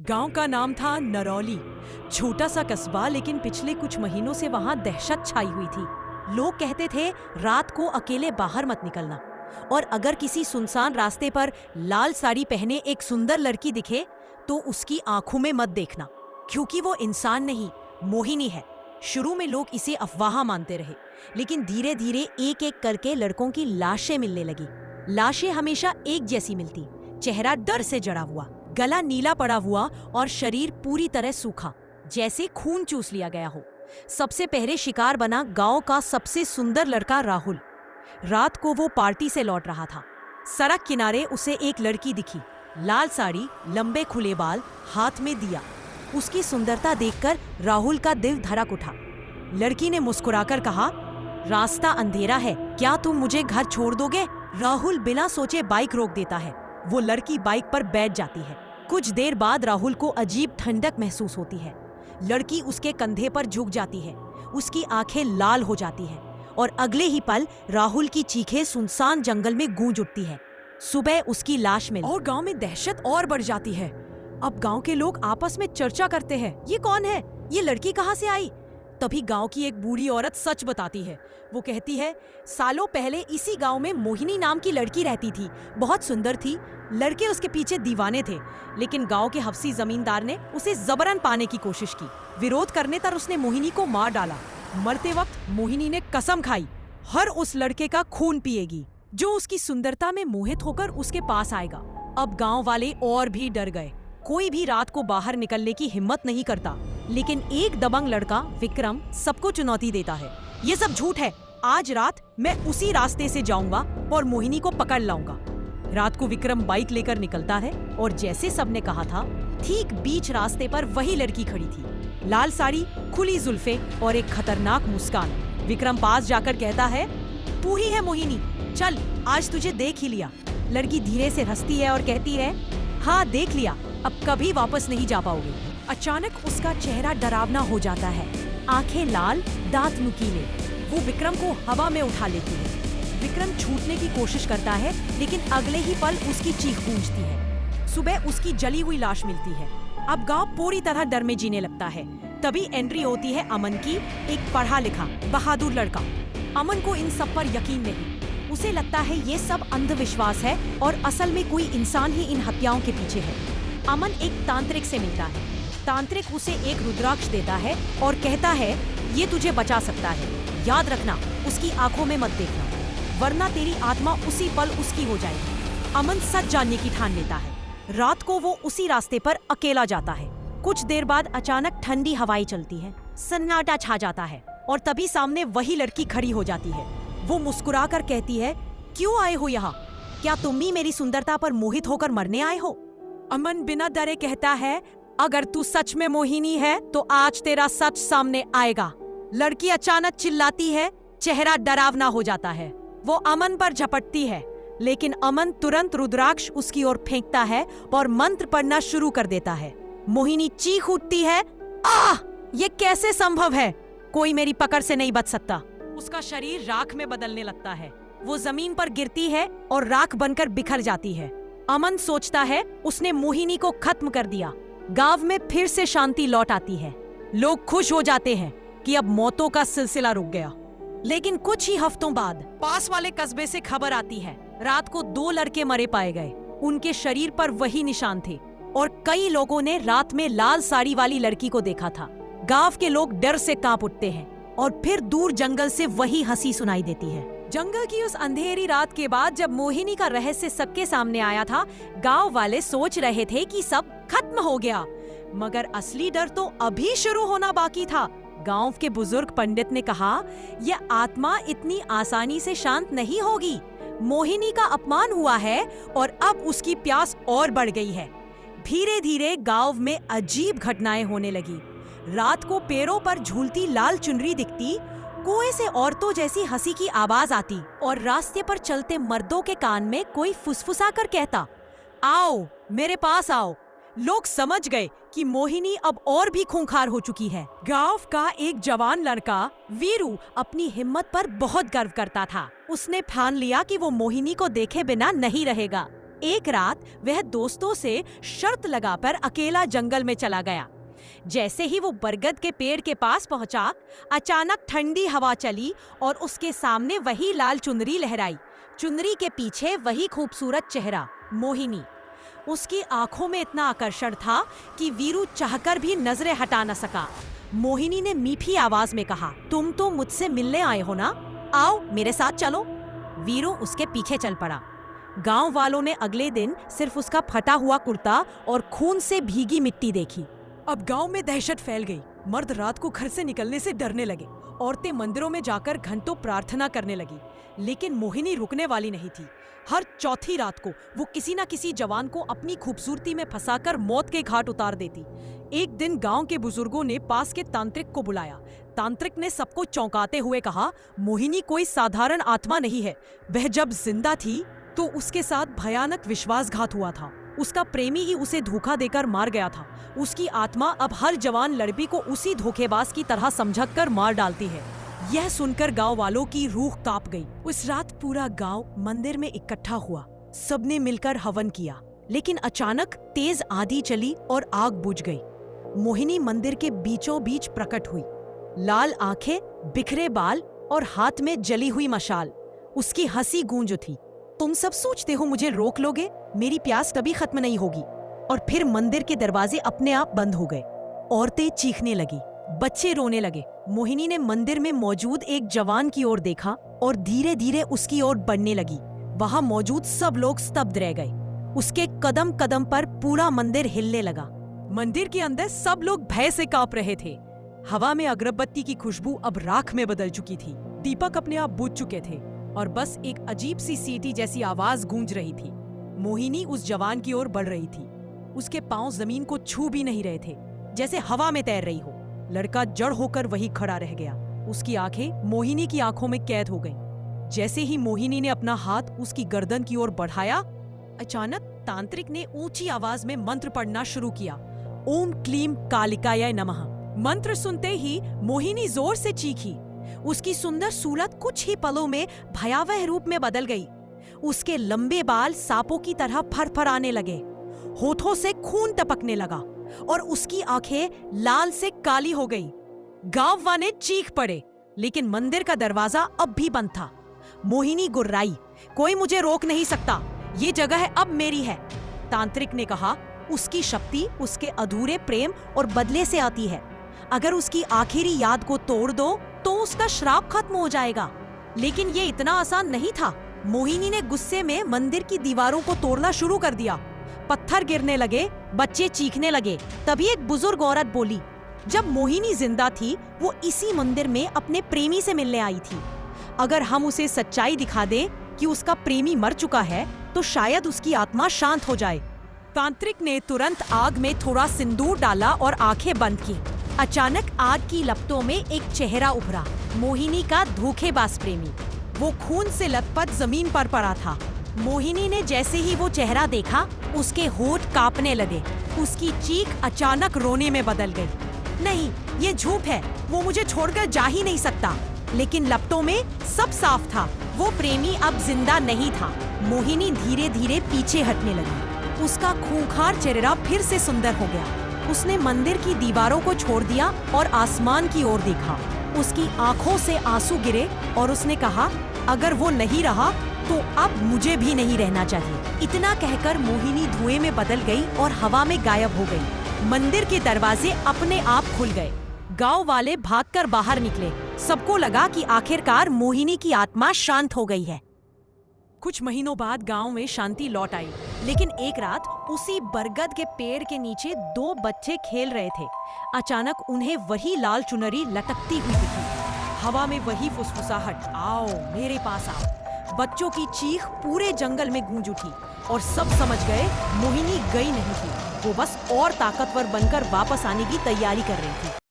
गांव का नाम था नरौली। छोटा सा कस्बा, लेकिन पिछले कुछ महीनों से वहां दहशत छाई हुई थी। लोग कहते थे रात को अकेले बाहर मत निकलना, और अगर किसी सुनसान रास्ते पर लाल साड़ी पहने एक सुंदर लड़की दिखे तो उसकी आंखों में मत देखना, क्योंकि वो इंसान नहीं, मोहिनी है। शुरू में लोग इसे अफवाह मानते रहे, लेकिन धीरे धीरे एक एक करके लड़कों की लाशें मिलने लगी। लाशें हमेशा एक जैसी मिलती, चेहरा डर से जड़ा हुआ, गला नीला पड़ा हुआ और शरीर पूरी तरह सूखा, जैसे खून चूस लिया गया हो। सबसे पहले शिकार बना गांव का सबसे सुंदर लड़का राहुल। रात को वो पार्टी से लौट रहा था। सड़क किनारे उसे एक लड़की दिखी, लाल साड़ी, लंबे खुले बाल, हाथ में दिया। उसकी सुंदरता देखकर राहुल का दिल धड़क उठा। लड़की ने मुस्कुराकर कहा, रास्ता अंधेरा है, क्या तुम मुझे घर छोड़ दोगे? राहुल बिना सोचे बाइक रोक देता है। वो लड़की बाइक पर बैठ जाती है। कुछ देर बाद राहुल को अजीब ठंडक महसूस होती है। लड़की उसके कंधे पर झुक जाती है, उसकी आंखें लाल हो जाती हैं, और अगले ही पल राहुल की चीखें सुनसान जंगल में गूंज उठती है। सुबह उसकी लाश मिली और गांव में दहशत और बढ़ जाती है। अब गांव के लोग आपस में चर्चा करते हैं, ये कौन है, ये लड़की कहां से आई? तभी गांव की एक बूढ़ी औरत सच बताती है। वो कहती है, सालों पहले इसी गांव में मोहिनी नाम की लड़की रहती थी। बहुत सुंदर थी, लड़के उसके पीछे दीवाने थे, लेकिन गांव के हफ्सी जमींदार ने उसे जबरन पाने की कोशिश की। विरोध करने पर उसने मोहिनी को मार डाला। मरते वक्त मोहिनी ने कसम खाई, हर उस लड़के का खून पिएगी जो उसकी सुंदरता में मोहित होकर उसके पास आएगा। अब गांव वाले और भी डर गए। कोई भी रात को बाहर निकलने की हिम्मत नहीं करता, लेकिन एक दबंग लड़का विक्रम सबको चुनौती देता है। ये सब झूठ है, आज रात मैं उसी रास्ते से जाऊंगा और मोहिनी को पकड़ लाऊंगा। रात को विक्रम बाइक लेकर निकलता है, और जैसे सबने कहा था, ठीक बीच रास्ते पर वही लड़की खड़ी थी, लाल साड़ी, खुली जुल्फे और एक खतरनाक मुस्कान। विक्रम पास जाकर कहता है, तू ही है मोहिनी, चल आज तुझे देख ही लिया। लड़की धीरे से हंसती है और कहती है, हाँ देख लिया, अब कभी वापस नहीं जा पाओगे। अचानक उसका चेहरा डरावना हो जाता है, आंखें लाल, दांत नुकीले। वो विक्रम को हवा में उठा लेती है। विक्रम छूटने की कोशिश करता है, लेकिन अगले ही पल उसकी चीख गूंजती है। सुबह उसकी जली हुई लाश मिलती है। अब गांव पूरी तरह डर में जीने लगता है। तभी एंट्री होती है अमन की, एक पढ़ा लिखा बहादुर लड़का। अमन को इन सब पर यकीन नहीं। उसे लगता है ये सब अंधविश्वास है और असल में कोई इंसान ही इन हत्याओं के पीछे है। अमन एक तांत्रिक से मिलता है। तांत्रिक उसे एक रुद्राक्ष देता है और कहता है, ये तुझे बचा सकता है, याद रखना उसकी आंखों में मत देखना, वरना तेरी आत्मा उसी पल उसकी हो जाएगी। अमन सच जानने की ठान लेता है। रात को वो उसी रास्ते पर अकेला जाता है। कुछ देर बाद अचानक ठंडी हवाएं चलती है, सन्नाटा छा जाता है, और तभी सामने वही लड़की खड़ी हो जाती है। वो मुस्कुराकर कहती है, क्यों आए हो यहाँ? क्या तुम भी मेरी सुंदरता पर मोहित होकर मरने आए हो? अमन बिना डरे कहता है, अगर तू सच में मोहिनी है तो आज तेरा सच सामने आएगा। लड़की अचानक चिल्लाती है, चेहरा डरावना हो जाता है। वो अमन पर झपटती है, लेकिन अमन तुरंत रुद्राक्ष उसकी ओर फेंकता है और मंत्र पढ़ना शुरू कर देता है। मोहिनी चीख उठती है, आह! ये कैसे संभव है? कोई मेरी पकड़ से नहीं बच सकता। उसका शरीर राख में बदलने लगता है। वो जमीन पर गिरती है और राख बनकर बिखर जाती है। अमन सोचता है उसने मोहिनी को खत्म कर दिया। गांव में फिर से शांति लौट आती है। लोग खुश हो जाते हैं कि अब मौतों का सिलसिला रुक गया। लेकिन कुछ ही हफ्तों बाद पास वाले कस्बे से खबर आती है, रात को 2 लड़के मरे पाए गए। उनके शरीर पर वही निशान थे, और कई लोगों ने रात में लाल साड़ी वाली लड़की को देखा था। गांव के लोग डर से कांप उठते हैं, और फिर दूर जंगल से वही हंसी सुनाई देती है। जंगल की उस अंधेरी रात के बाद जब मोहिनी का रहस्य सबके सामने आया था, गांव वाले सोच रहे थे कि सब खत्म हो गया, मगर असली डर तो अभी शुरू होना बाकी था। गांव के बुजुर्ग पंडित ने कहा, यह आत्मा इतनी आसानी से शांत नहीं होगी। मोहिनी का अपमान हुआ है और अब उसकी प्यास और बढ़ गई है। धीरे धीरे गांव में अजीब घटनाएं होने लगी। रात को पेड़ों पर झूलती लाल चुनरी दिखती, कुएं से औरतों जैसी हंसी की आवाज आती, और रास्ते पर चलते मर्दों के कान में कोई फुसफुसा कर कहता, आओ मेरे पास आओ। लोग समझ गए कि मोहिनी अब और भी खूंखार हो चुकी है। गांव का एक जवान लड़का वीरू अपनी हिम्मत पर बहुत गर्व करता था। उसने ठान लिया कि वो मोहिनी को देखे बिना नहीं रहेगा। एक रात वह दोस्तों से शर्त लगाकर अकेला जंगल में चला गया। जैसे ही वो बरगद के पेड़ के पास पहुंचा, अचानक ठंडी हवा चली और उसके सामने वही लाल चुनरी लहराई। चुनरी के पीछे वही खूबसूरत चेहरा, मोहिनी। उसकी आंखों में इतना आकर्षण था कि वीरू चाहकर भी नजरें हटा न सका। मोहिनी ने मीठी आवाज में कहा, तुम तो मुझसे मिलने आए हो ना? आओ मेरे साथ चलो। वीरू उसके पीछे चल पड़ा। गांव वालों ने अगले दिन सिर्फ उसका फटा हुआ कुर्ता और खून से भीगी मिट्टी देखी। अब गांव में दहशत फैल गई। मर्द रात को घर से निकलने से डरने लगे। औरतें मंदिरों में जाकर घंटों प्रार्थना करने लगी। लेकिन मोहिनी रुकने वाली नहीं थी। हर चौथी रात को वो किसी न किसी जवान को अपनी खूबसूरती में फंसाकर मौत के घाट उतार देती। एक दिन गांव के बुजुर्गों ने पास के तांत्रिक को बुलाया। तांत्रिक ने सबको चौंकाते हुए कहा, मोहिनी कोई साधारण आत्मा नहीं है। वह जब जिंदा थी तो उसके साथ भयानक विश्वासघात हुआ था। उसका प्रेमी ही उसे धोखा देकर मार गया था। उसकी आत्मा अब हर जवान लड़की को उसी धोखेबाज की तरह समझकर मार डालती है। यह सुनकर गांव वालों की रूह कांप गई। उस रात पूरा गांव मंदिर में इकट्ठा हुआ। सबने मिलकर हवन किया। लेकिन अचानक तेज आंधी चली और आग बुझ गई। मोहिनी मंदिर के बीचों बीच प्रकट हुई। लाल आंखें, बिखरे बाल और हाथ में जली हुई मशाल। उसकी हंसी गूंज उठी। तुम सब सोचते हो मुझे रोक लोगे? मेरी प्यास कभी खत्म नहीं होगी। और फिर मंदिर के दरवाजे अपने आप बंद हो गए। औरतें चीखने लगी, बच्चे रोने लगे। मोहिनी ने मंदिर में मौजूद एक जवान की ओर देखा और धीरे धीरे उसकी ओर बढ़ने लगी। वहां मौजूद सब लोग स्तब्ध रह गए। उसके कदम कदम पर पूरा मंदिर हिलने लगा। मंदिर के अंदर सब लोग भय से कांप रहे थे। हवा में अगरबत्ती की खुशबू अब राख में बदल चुकी थी। दीपक अपने आप बुझ चुके थे और बस एक अजीब सी सीटी जैसी आवाज गूंज रही थी। मोहिनी उस जवान की ओर बढ़ रही थी। उसके पांव जमीन को छू भी नहीं रहे थे, जैसे हवा में तैर रही हो। लड़का जड़ होकर वही खड़ा रह गया। उसकी आंखें मोहिनी की आंखों में कैद हो गईं। जैसे ही मोहिनी ने अपना हाथ उसकी गर्दन की ओर बढ़ाया, अचानक तांत्रिक ने ऊंची आवाज में मंत्र पढ़ना शुरू किया। ओम क्लीम कालिकाय नमः। मंत्र सुनते ही मोहिनी जोर से चीखी। उसकी सुंदर सूरत कुछ ही पलों में भयावह रूप में बदल गई। उसके लंबे बाल सांपों की तरह फरफराने लगे। होठों से खून टपकने लगा और उसकी आंखें लाल से काली हो गई। गांव वाले चीख पड़े, लेकिन मंदिर का दरवाजा अब भी बंद था। मोहिनी गुर्राई, कोई मुझे रोक नहीं सकता। ये जगह अब मेरी है। तांत्रिक ने कहा, उसकी शक्ति उसके अधूरे प्रेम और बदले से आती है। अगर उसकी आखिरी याद को तोड़ दो तो उसका श्राप खत्म हो जाएगा। लेकिन ये इतना आसान नहीं था। मोहिनी ने गुस्से में मंदिर की दीवारों को तोड़ना शुरू कर दिया। पत्थर गिरने लगे, बच्चे चीखने लगे। तभी एक बुजुर्ग औरत बोली, जब मोहिनी जिंदा थी वो इसी मंदिर में अपने प्रेमी से मिलने आई थी। अगर हम उसे सच्चाई दिखा दें कि उसका प्रेमी मर चुका है तो शायद उसकी आत्मा शांत हो जाए। तांत्रिक ने तुरंत आग में थोड़ा सिंदूर डाला और आंखें बंद की। अचानक आग की लपटों में एक चेहरा उभरा, मोहिनी का धोखेबाज प्रेमी। वो खून से लथपथ जमीन पर पड़ा था। मोहिनी ने जैसे ही वो चेहरा देखा, उसके होठ कांपने लगे। उसकी चीख अचानक रोने में बदल गई। नहीं, ये झूठ है, वो मुझे छोड़कर जा ही नहीं सकता। लेकिन लपटों में सब साफ था, वो प्रेमी अब जिंदा नहीं था। मोहिनी धीरे धीरे पीछे हटने लगी। उसका खूंखार चेहरा फिर से सुंदर हो गया। उसने मंदिर की दीवारों को छोड़ दिया और आसमान की ओर देखा। उसकी आंखों से आंसू गिरे और उसने कहा, अगर वो नहीं रहा तो अब मुझे भी नहीं रहना चाहिए। इतना कहकर मोहिनी धुएं में बदल गई और हवा में गायब हो गई। मंदिर के दरवाजे अपने आप खुल गए। गांव वाले भागकर बाहर निकले। सबको लगा कि आखिरकार मोहिनी की आत्मा शांत हो गई है। कुछ महीनों बाद गांव में शांति लौट आई। लेकिन एक रात उसी बरगद के पेड़ के नीचे दो बच्चे खेल रहे थे। अचानक उन्हें वही लाल चुनरी लटकती हुई दिखी। हवा में वही फुसफुसाहट, आओ मेरे पास आओ। बच्चों की चीख पूरे जंगल में गूंज उठी और सब समझ गए मोहिनी गई नहीं थी। वो बस और ताकतवर बनकर वापस आने की तैयारी कर रही थी।